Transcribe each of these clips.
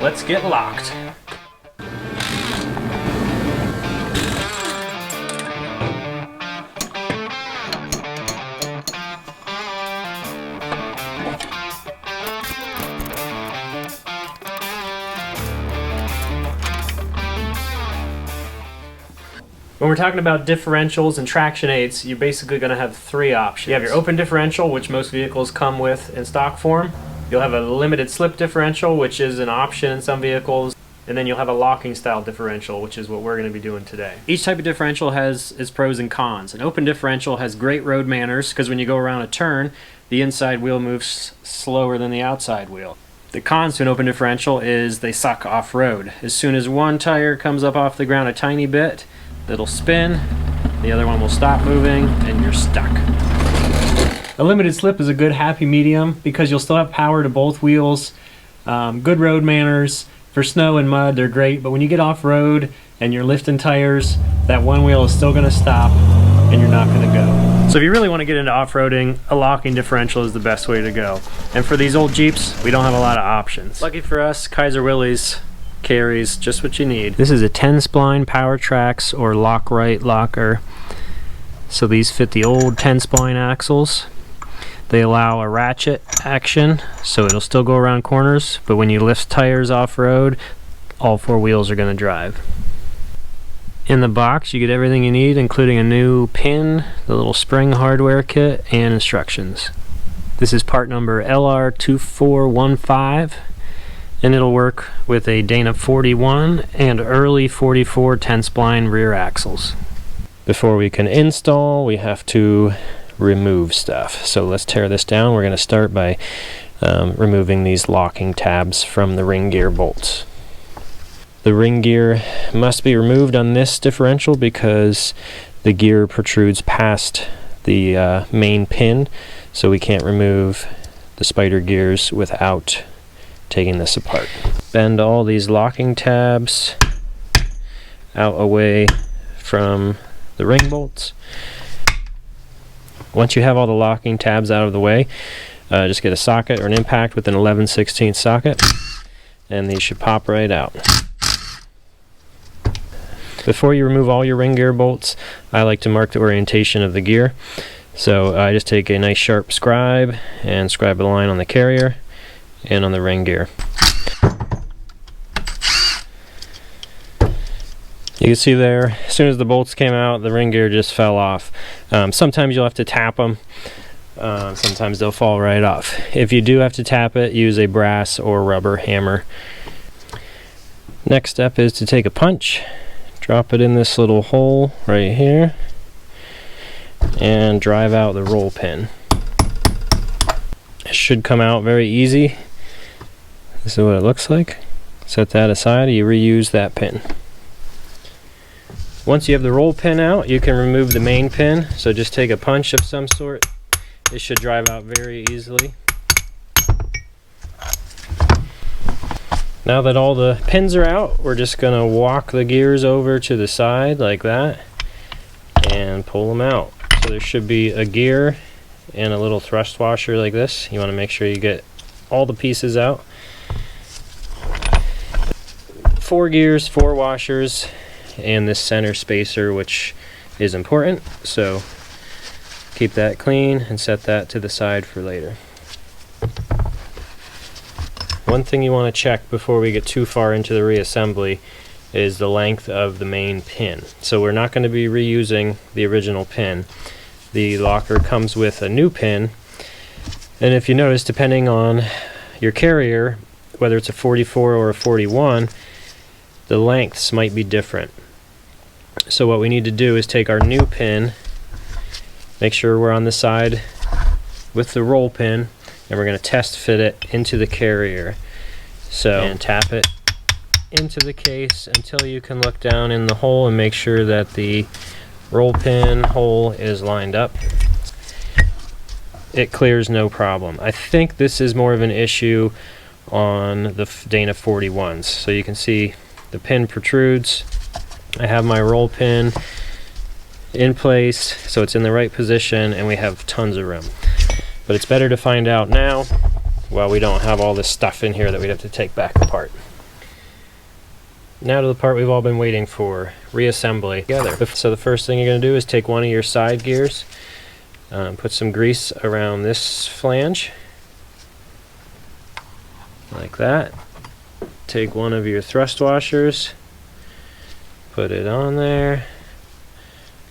let's get locked. When we're talking about differentials and traction aids, you're basically going to have three options. You have your open differential, which most vehicles come with in stock form. You'll have a limited slip differential, which is an option in some vehicles. And then you'll have a locking style differential, which is what we're going to be doing today. Each type of differential has its pros and cons. An open differential has great road manners because when you go around a turn, the inside wheel moves slower than the outside wheel. The cons to an open differential is they suck off-road. As soon as one tire comes up off the ground a tiny bit, it'll spin, the other one will stop moving, and you're stuck. A limited slip is a good happy medium because you'll still have power to both wheels. Good road manners. For snow and mud, they're great, but when you get off-road and you're lifting tires, that one wheel is still going to stop and you're not going to go. So if you really want to get into off-roading, a locking differential is the best way to go. And for these old Jeeps, we don't have a lot of options. Lucky for us, Kaiser Willys carries just what you need. This is a 10-spline Power Tracks or Lock-Right locker. So these fit the old 10-spline axles. They allow a ratchet action, so it'll still go around corners, but when you lift tires off-road, all four wheels are going to drive. In the box, you get everything you need, including a new pin, the little spring hardware kit, and instructions. This is part number LR2415. And it'll work with a Dana 41 and early 44 10-spline rear axles. Before we can install, we have to remove stuff. So let's tear this down. We're going to start by removing these locking tabs from the ring gear bolts. The ring gear must be removed on this differential because the gear protrudes past the main pin, so we can't remove the spider gears without taking this apart. Bend all these locking tabs out away from the ring bolts. Once you have all the locking tabs out of the way, just get a socket or an impact with an 11/16 socket, and these should pop right out. Before you remove all your ring gear bolts, I like to mark the orientation of the gear. So I just take a nice sharp scribe and scribe a line on the carrier and on the ring gear. You can see there, as soon as the bolts came out, the ring gear just fell off. Sometimes you'll have to tap them. Sometimes they'll fall right off. If you do have to tap it, use a brass or rubber hammer. Next step is to take a punch, drop it in this little hole right here, and drive out the roll pin. It should come out very easy. This is what it looks like. Set that aside, you reuse that pin. Once you have the roll pin out, you can remove the main pin. So just take a punch of some sort. It should drive out very easily. Now that all the pins are out, we're just going to walk the gears over to the side like that and pull them out. So there should be a gear and a little thrust washer like this. You want to make sure you get all the pieces out. 4 gears, 4 washers, and this center spacer, which is important, so keep that clean and set that to the side for later. One thing you want to check before we get too far into the reassembly is the length of the main pin. So we're not going to be reusing the original pin. The locker comes with a new pin, and if you notice, depending on your carrier, whether it's a 44 or a 41, the lengths might be different. So what we need to do is take our new pin, make sure we're on the side with the roll pin, and we're going to test fit it into the carrier. So, and tap it into the case until you can look down in the hole and make sure that the roll pin hole is lined up. It clears no problem. I think this is more of an issue on the Dana 41s. So you can see the pin protrudes. I have my roll pin in place, so it's in the right position, and we have tons of room. But it's better to find out now while we don't have all this stuff in here that we'd have to take back apart. Now to the part we've all been waiting for, reassembly together. So the first thing you're going to do is take one of your side gears, put some grease around this flange, like that. Take one of your thrust washers, put it on there,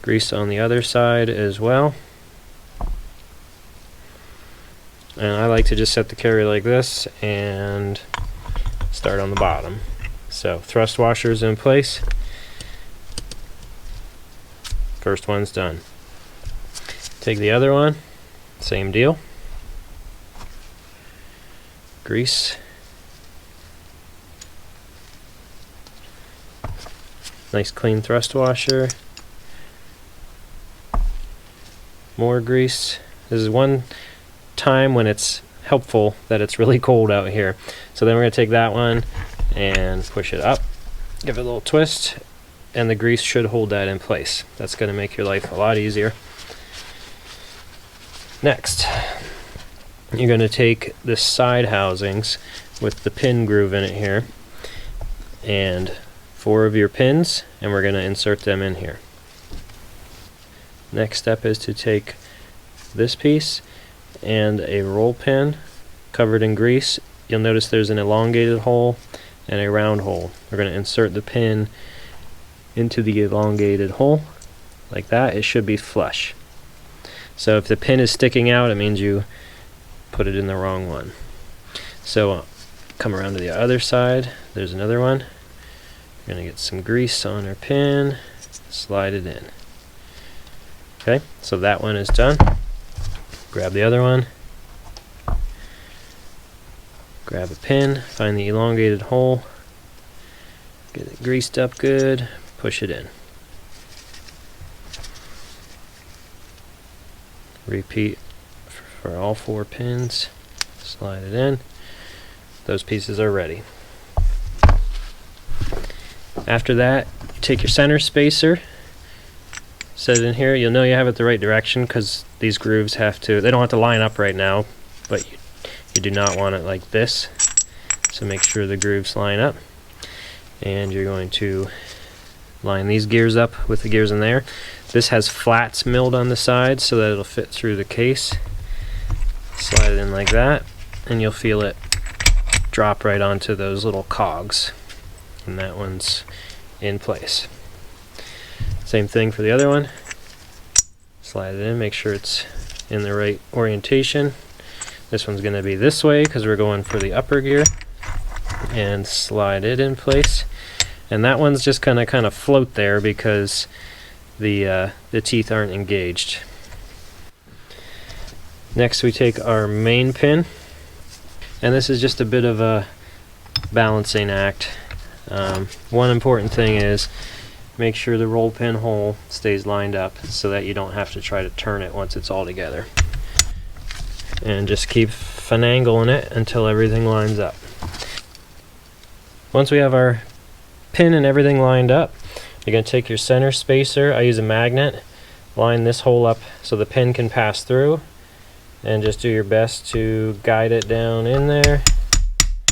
grease on the other side as well. And I like to just set the carrier like this and start on the bottom. So thrust washers in place. First one's done. Take the other one, same deal. Grease. Nice clean thrust washer. More grease. This is one time when it's helpful that it's really cold out here. So then we're going to take that one and push it up, give it a little twist, and the grease should hold that in place. That's going to make your life a lot easier. Next, you're going to take the side housings with the pin groove in it here, and 4 of your pins, and we're going to insert them in here. Next step is to take this piece and a roll pin covered in grease. You'll notice there's an elongated hole and a round hole. We're going to insert the pin into the elongated hole like that. It should be flush. So if the pin is sticking out, it means you put it in the wrong one. So come around to the other side. There's another one. We're going to get some grease on our pin, slide it in. Okay, so that one is done. Grab the other one. Grab a pin, find the elongated hole, get it greased up good, push it in. Repeat for all 4 pins, slide it in. Those pieces are ready. After that, you take your center spacer, set it in here. You'll know you have it the right direction because these grooves they don't have to line up right now, but you do not want it like this. So make sure the grooves line up. And you're going to line these gears up with the gears in there. This has flats milled on the sides so that it'll fit through the case. Slide it in like that, and you'll feel it drop right onto those little cogs. And that one's in place. Same thing for the other one. Slide it in, make sure it's in the right orientation. This one's going to be this way because we're going for the upper gear. And slide it in place. And that one's just going to kind of float there because the teeth aren't engaged. Next we take our main pin. And this is just a bit of a balancing act. One important thing is make sure the roll pin hole stays lined up so that you don't have to try to turn it once it's all together. And just keep finagling it until everything lines up. Once we have our pin and everything lined up, you're going to take your center spacer. I use a magnet, line this hole up so the pin can pass through, and just do your best to guide it down in there.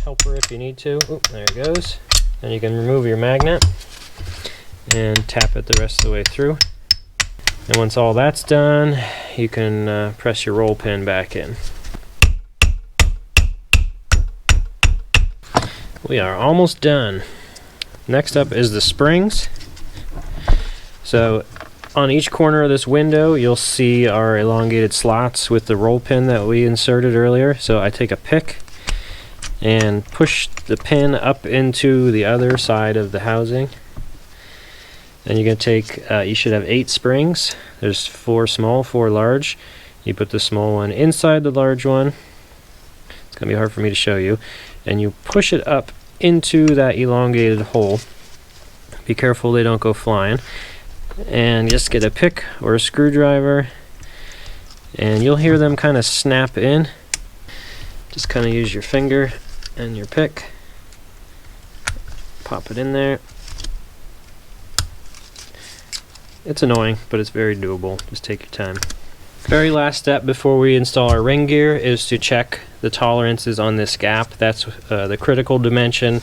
Help her if you need to. Oop, there it goes. And you can remove your magnet and tap it the rest of the way through. And once all that's done, you can press your roll pin back in. We are almost done. Next up is the springs. So on each corner of this window you'll see our elongated slots with the roll pin that we inserted earlier. So I take a pick and push the pin up into the other side of the housing. And you're going to take, you should have 8 springs. There's 4 small, 4 large. You put the small one inside the large one. It's going to be hard for me to show you. And you push it up into that elongated hole. Be careful they don't go flying. And just get a pick or a screwdriver. And you'll hear them kind of snap in. Just kind of use your finger and your pick. Pop it in there. It's annoying, but it's very doable. Just take your time. Very last step before we install our ring gear is to check the tolerances on this gap. That's the critical dimension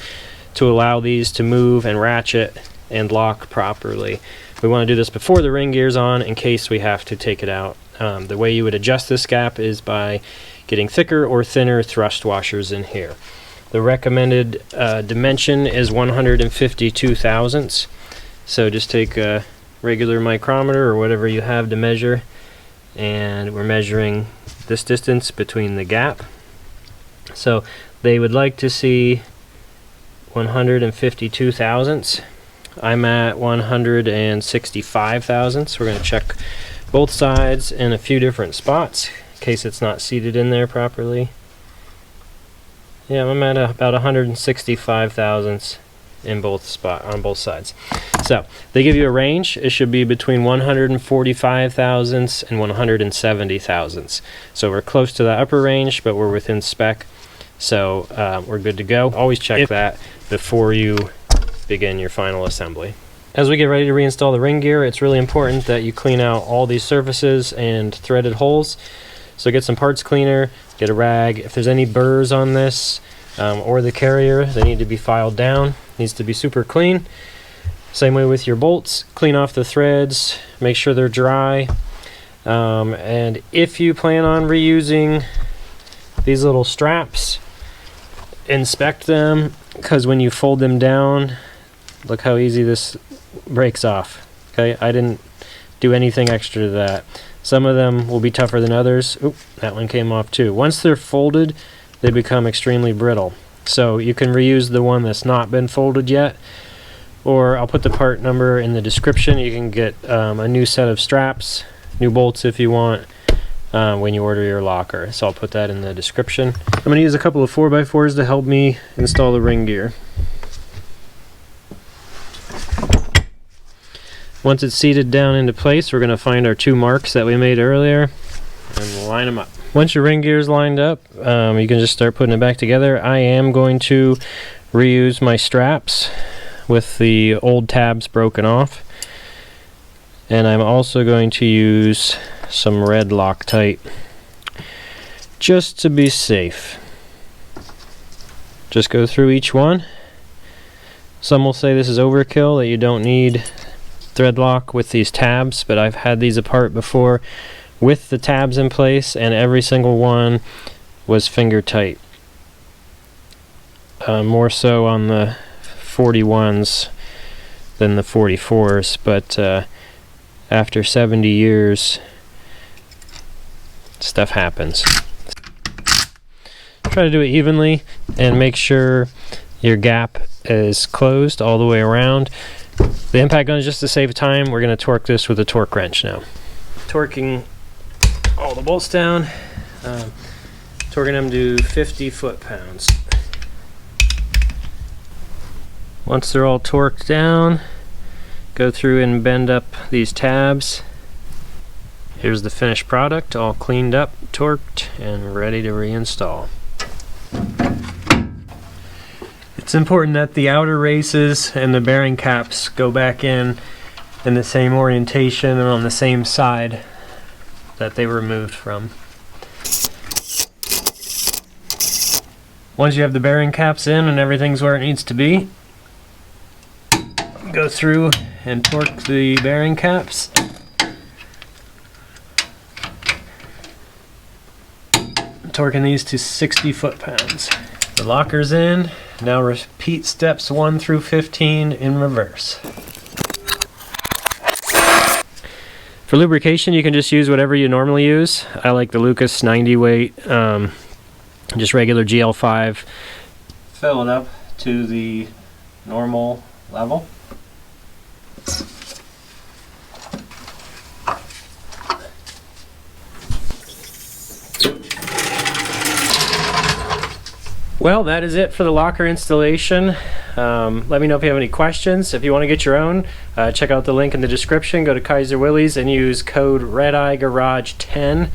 to allow these to move and ratchet and lock properly. We want to do this before the ring gear's on in case we have to take it out. The way you would adjust this gap is by getting thicker or thinner thrust washers in here. The recommended dimension is 152 thousandths. So just take a regular micrometer or whatever you have to measure, and we're measuring this distance between the gap. So they would like to see 152 thousandths. I'm at 165 thousandths. We're going to check both sides in a few different spots in case it's not seated in there properly. Yeah, I'm at about 165 thousandths in on both sides. So they give you a range. It should be between 145 thousandths and 170 thousandths. So we're close to the upper range, but we're within spec. So we're good to go. Always check that before you begin your final assembly. As we get ready to reinstall the ring gear, it's really important that you clean out all these surfaces and threaded holes. So get some parts cleaner, get a rag. If there's any burrs on this or the carrier, they need to be filed down. Needs to be super clean. Same way with your bolts. Clean off the threads, make sure they're dry. And if you plan on reusing these little straps, inspect them, because when you fold them down, look how easy this breaks off. Okay, I didn't do anything extra to that. Some of them will be tougher than others. Oop, that one came off too. Once they're folded, they become extremely brittle. So you can reuse the one that's not been folded yet, or I'll put the part number in the description. You can get a new set of straps, new bolts if you want, when you order your locker. So I'll put that in the description. I'm going to use a couple of 4x4s to help me install the ring gear. Once it's seated down into place, we're going to find our two marks that we made earlier and we'll line them up. Once your ring gear is lined up, you can just start putting it back together. I am going to reuse my straps with the old tabs broken off, and I'm also going to use some red Loctite just to be safe. Just go through each one. Some will say this is overkill, that you don't need thread lock with these tabs, but I've had these apart before with the tabs in place, and every single one was finger tight. More so on the 41s than the 44s, but after 70 years, stuff happens. Try to do it evenly and make sure your gap is closed all the way around. The impact gun is just to save time. We're going to torque this with a torque wrench now. Torquing all the bolts down, torquing them to 50 foot-pounds. Once they're all torqued down, go through and bend up these tabs. Here's the finished product, all cleaned up, torqued, and ready to reinstall. It's important that the outer races and the bearing caps go back in the same orientation and on the same side that they were removed from. Once you have the bearing caps in and everything's where it needs to be, go through and torque the bearing caps. Torquing these to 60 foot-pounds. The locker's in. Now repeat steps 1 through 15 in reverse. For lubrication, you can just use whatever you normally use. I like the Lucas 90 weight, just regular GL5. Fill it up to the normal level. Well, that is it for the locker installation. Let me know if you have any questions. If you want to get your own, check out the link in the description. Go to Kaiser Willys and use code REDEYEGARAGE10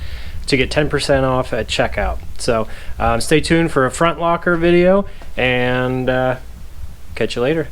to get 10% off at checkout. So stay tuned for a front locker video, and catch you later.